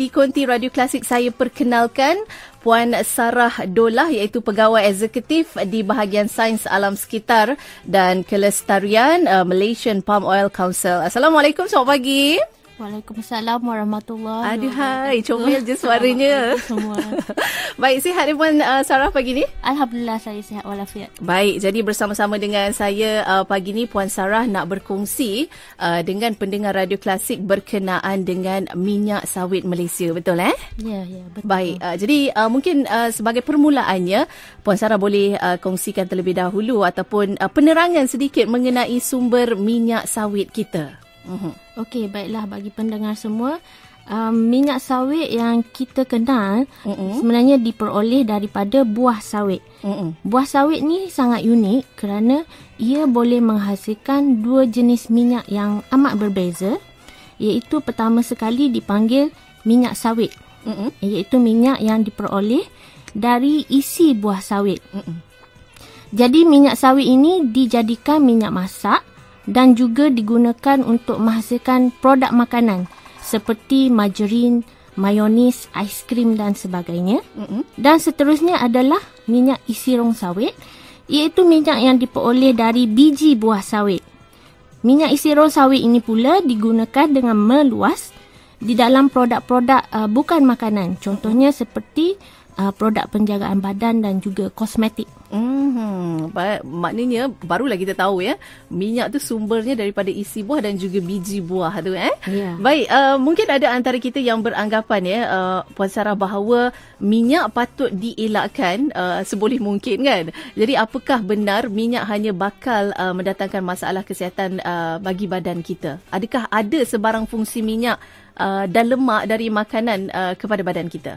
Di Konti Radio Klasik, saya perkenalkan Puan Sarah Dolah, iaitu Pegawai Eksekutif di bahagian Sains Alam Sekitar dan Kelestarian Malaysian Palm Oil Council. Assalamualaikum, selamat pagi. Waalaikumsalam warahmatullahi wabarakatuh. Aduhai, comel je suaranya. Semua. Baik, sihat Puan Sarah pagi ni? Alhamdulillah, saya sihat walafiat. Baik, jadi bersama-sama dengan saya pagi ni Puan Sarah nak berkongsi dengan pendengar Radio Klasik berkenaan dengan minyak sawit Malaysia, betul Ya, betul. Baik, jadi mungkin sebagai permulaannya Puan Sarah boleh kongsikan terlebih dahulu ataupun penerangan sedikit mengenai sumber minyak sawit kita. Okey, baiklah bagi pendengar semua. Minyak sawit yang kita kenal sebenarnya diperoleh daripada buah sawit. Buah sawit ni sangat unik kerana ia boleh menghasilkan dua jenis minyak yang amat berbeza, iaitu pertama sekali dipanggil minyak sawit, iaitu minyak yang diperoleh dari isi buah sawit. Jadi minyak sawit ini dijadikan minyak masak dan juga digunakan untuk menghasilkan produk makanan seperti margarin, mayonis, aiskrim dan sebagainya. Dan seterusnya adalah minyak isirong sawit, iaitu minyak yang diperoleh dari biji buah sawit. Minyak isirong sawit ini pula digunakan dengan meluas di dalam produk-produk bukan makanan. Contohnya seperti produk penjagaan badan dan juga kosmetik. Maknanya barulah kita tahu minyak tu sumbernya daripada isi buah dan juga biji buah tu Ya. Baik, mungkin ada antara kita yang beranggapan Puan Sarah bahawa minyak patut dielakkan seboleh mungkin kan. Jadi apakah benar minyak hanya bakal mendatangkan masalah kesihatan bagi badan kita? Adakah ada sebarang fungsi minyak dan lemak dari makanan kepada badan kita?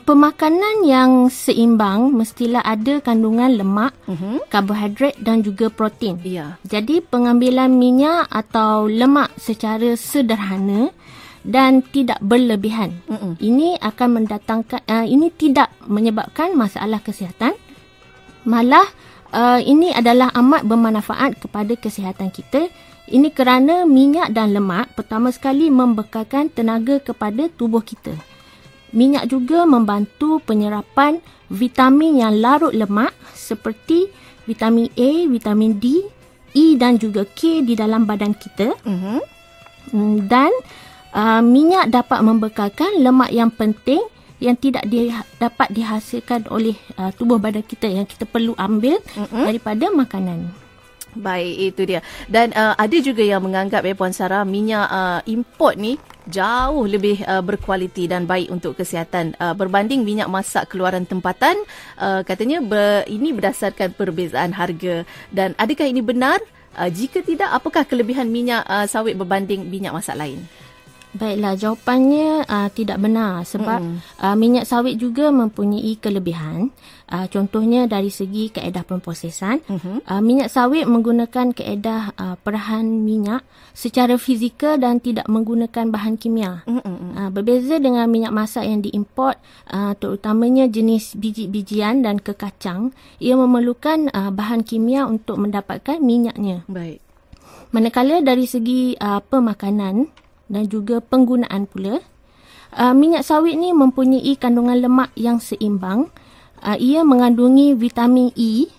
Pemakanan yang seimbang mestilah ada kandungan lemak, karbohidrat dan juga protein. Ya. Jadi pengambilan minyak atau lemak secara sederhana dan tidak berlebihan. Ini akan mendatangkan ini tidak menyebabkan masalah kesihatan. Malah ini adalah amat bermanfaat kepada kesihatan kita. Ini kerana minyak dan lemak pertama sekali membekalkan tenaga kepada tubuh kita. Minyak juga membantu penyerapan vitamin yang larut lemak seperti vitamin A, vitamin D, E dan juga K di dalam badan kita. Dan minyak dapat membekalkan lemak yang penting yang tidak dapat dihasilkan oleh tubuh badan kita yang kita perlu ambil daripada makanan. Baik, itu dia. Dan ada juga yang menganggap Puan Sarah minyak import ni jauh lebih berkualiti dan baik untuk kesihatan berbanding minyak masak keluaran tempatan. Katanya ini berdasarkan perbezaan harga. Dan adakah ini benar? Jika tidak, apakah kelebihan minyak sawit berbanding minyak masak lain? Baiklah, jawapannya tidak benar sebab minyak sawit juga mempunyai kelebihan. Contohnya dari segi kaedah pemprosesan. Minyak sawit menggunakan kaedah perahan minyak secara fizikal dan tidak menggunakan bahan kimia. Berbeza dengan minyak masak yang diimport, terutamanya jenis biji-bijian dan kekacang, ia memerlukan bahan kimia untuk mendapatkan minyaknya. Baik. Manakala dari segi pemakanan dan juga penggunaan pula, minyak sawit ni mempunyai kandungan lemak yang seimbang. Ia mengandungi vitamin E,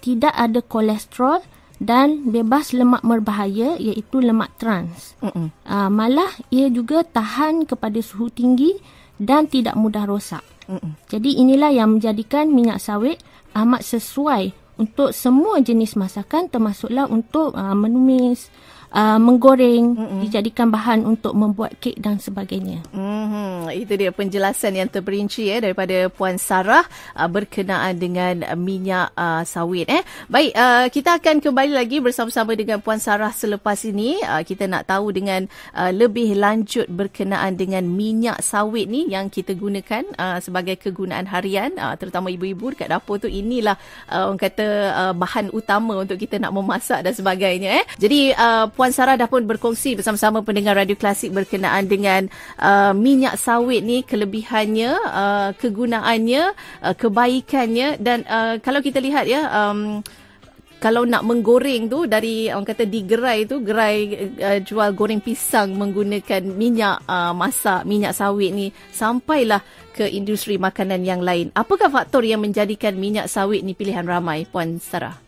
tidak ada kolesterol dan bebas lemak berbahaya iaitu lemak trans. Malah ia juga tahan kepada suhu tinggi dan tidak mudah rosak. Jadi inilah yang menjadikan minyak sawit amat sesuai untuk semua jenis masakan, termasuklah untuk menumis, menggoreng, dijadikan bahan untuk membuat kek dan sebagainya. Itu dia penjelasan yang terperinci daripada Puan Sarah berkenaan dengan minyak sawit. Baik, kita akan kembali lagi bersama-sama dengan Puan Sarah selepas ini. Kita nak tahu dengan lebih lanjut berkenaan dengan minyak sawit ni yang kita gunakan sebagai kegunaan harian, terutama ibu-ibu dekat dapur tu. Inilah orang kata bahan utama untuk kita nak memasak dan sebagainya. Jadi Puan Sarah dah pun berkongsi bersama-sama pendengar Radio Klasik berkenaan dengan minyak sawit ni, kelebihannya, kegunaannya, kebaikannya. Dan kalau kita lihat kalau nak menggoreng tu dari orang kata di gerai tu, gerai jual goreng pisang menggunakan minyak masak, minyak sawit ni sampailah ke industri makanan yang lain. Apakah faktor yang menjadikan minyak sawit ni pilihan ramai, Puan Sarah?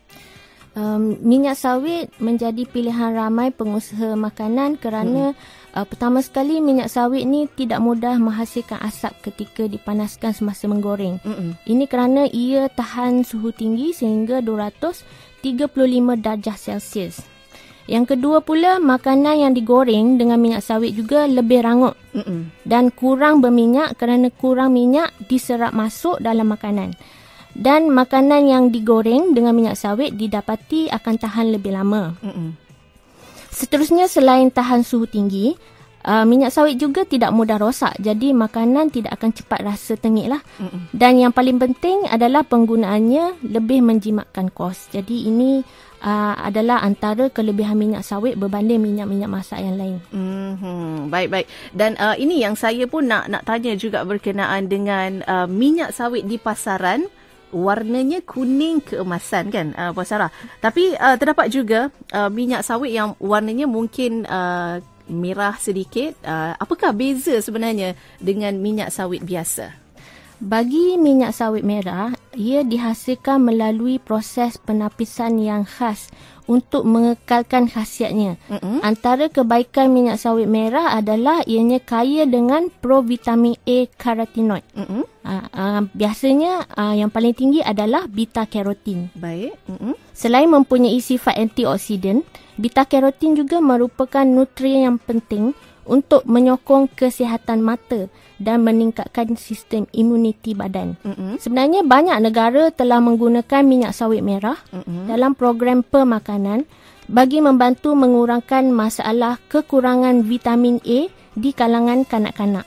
Minyak sawit menjadi pilihan ramai pengusaha makanan kerana pertama sekali minyak sawit ni tidak mudah menghasilkan asap ketika dipanaskan semasa menggoreng. Ini kerana ia tahan suhu tinggi sehingga 235 darjah Celsius. Yang kedua pula, makanan yang digoreng dengan minyak sawit juga lebih rangup dan kurang berminyak kerana kurang minyak diserap masuk dalam makanan. Dan makanan yang digoreng dengan minyak sawit didapati akan tahan lebih lama. Seterusnya, selain tahan suhu tinggi, minyak sawit juga tidak mudah rosak. Jadi makanan tidak akan cepat rasa tengik lah. Dan yang paling penting adalah penggunaannya lebih menjimatkan kos. Jadi ini adalah antara kelebihan minyak sawit berbanding minyak-minyak masak yang lain. Baik. Dan ini yang saya pun nak tanya juga berkenaan dengan minyak sawit di pasaran. Warnanya kuning keemasan kan, Puan Sarah. Tapi terdapat juga minyak sawit yang warnanya mungkin merah sedikit. Apakah beza sebenarnya dengan minyak sawit biasa? Bagi minyak sawit merah, ia dihasilkan melalui proses penapisan yang khas untuk mengekalkan khasiatnya. Antara kebaikan minyak sawit merah adalah ianya kaya dengan provitamin A karotenoid. Biasanya yang paling tinggi adalah beta karotin. Baik. Selain mempunyai sifat antioksidan, beta karotin juga merupakan nutrien yang penting untuk menyokong kesihatan mata dan meningkatkan sistem imuniti badan. Sebenarnya banyak negara telah menggunakan minyak sawit merah dalam program pemakanan bagi membantu mengurangkan masalah kekurangan vitamin A di kalangan kanak-kanak.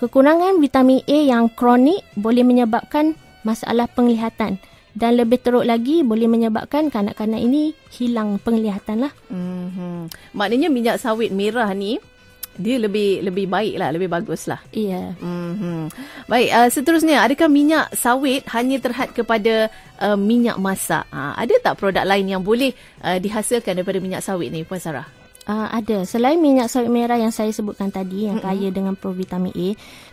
Kekurangan vitamin A yang kronik boleh menyebabkan masalah penglihatan dan lebih teruk lagi boleh menyebabkan kanak-kanak ini hilang penglihatan lah. Maknanya minyak sawit merah ni dia lebih baik lah, lebih bagus lah. Iya. Baik, seterusnya, adakah minyak sawit hanya terhad kepada minyak masak? Ada tak produk lain yang boleh dihasilkan daripada minyak sawit ni, Puan Sarah? Ada. Selain minyak sawit merah yang saya sebutkan tadi, yang kaya dengan provitamin A,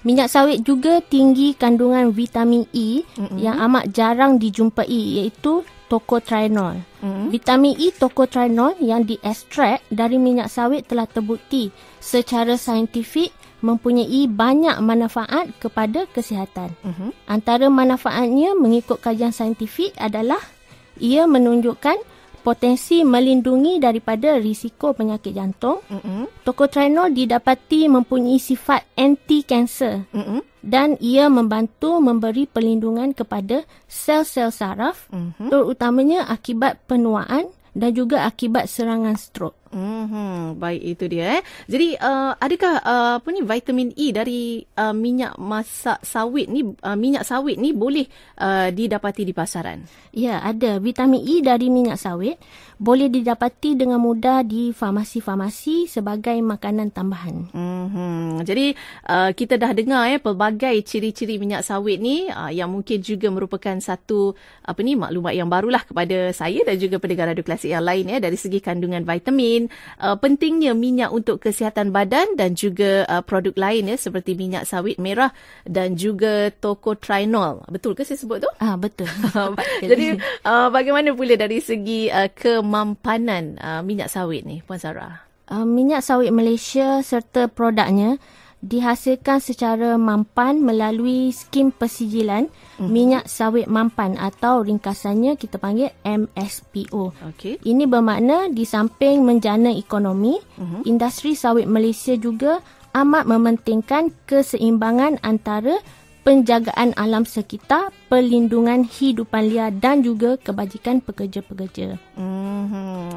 minyak sawit juga tinggi kandungan vitamin E yang amat jarang dijumpai, iaitu tocotrienol. Vitamin E tocotrienol yang diekstrak dari minyak sawit telah terbukti secara saintifik mempunyai banyak manfaat kepada kesihatan. Antara manfaatnya mengikut kajian saintifik adalah ia menunjukkan potensi melindungi daripada risiko penyakit jantung. Tocotrienol didapati mempunyai sifat anti-kanser dan ia membantu memberi perlindungan kepada sel-sel saraf, terutamanya akibat penuaan dan juga akibat serangan strok. Baik, itu dia. Jadi adakah vitamin E dari minyak masak sawit ni, minyak sawit ni boleh didapati di pasaran? Ya, ada. Vitamin E dari minyak sawit boleh didapati dengan mudah di farmasi-farmasi sebagai makanan tambahan. Jadi kita dah dengar pelbagai ciri-ciri minyak sawit ni yang mungkin juga merupakan satu maklumat yang barulah kepada saya dan juga pendengar Radio Klasik yang lain dari segi kandungan vitamin, pentingnya minyak untuk kesihatan badan dan juga produk lain seperti minyak sawit merah dan juga tocotrienol. Betul ke saya sebut tu? Betul. Jadi bagaimana pula dari segi kemampanan minyak sawit ni, Puan Sarah? Minyak sawit Malaysia serta produknya dihasilkan secara mampan melalui skim persijilan minyak sawit mampan atau ringkasannya kita panggil MSPO. Ini bermakna di samping menjana ekonomi, industri sawit Malaysia juga amat mementingkan keseimbangan antara penjagaan alam sekitar, perlindungan hidupan liar dan juga kebajikan pekerja-pekerja.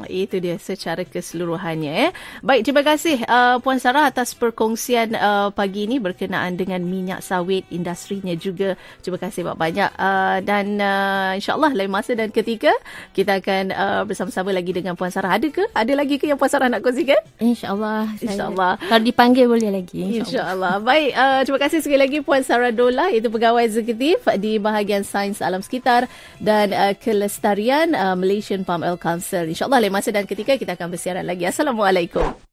Itu dia secara keseluruhannya. Baik, terima kasih Puan Sarah atas perkongsian pagi ini berkenaan dengan minyak sawit, industrinya juga. Terima kasih banyak. Dan insyaAllah lain masa dan ketika kita akan bersama-sama lagi dengan Puan Sarah. Ada lagi ke yang Puan Sarah nak kongsikan? InsyaAllah. InsyaAllah. Kalau dipanggil boleh lagi. InsyaAllah. Baik, terima kasih sekali lagi Puan Sarah Dola Abdullah, itu Pegawai Eksekutif di bahagian Sains Alam Sekitar dan Kelestarian Malaysian Palm Oil Council. InsyaAllah lain masa dan ketika kita akan bersiaran lagi. Assalamualaikum.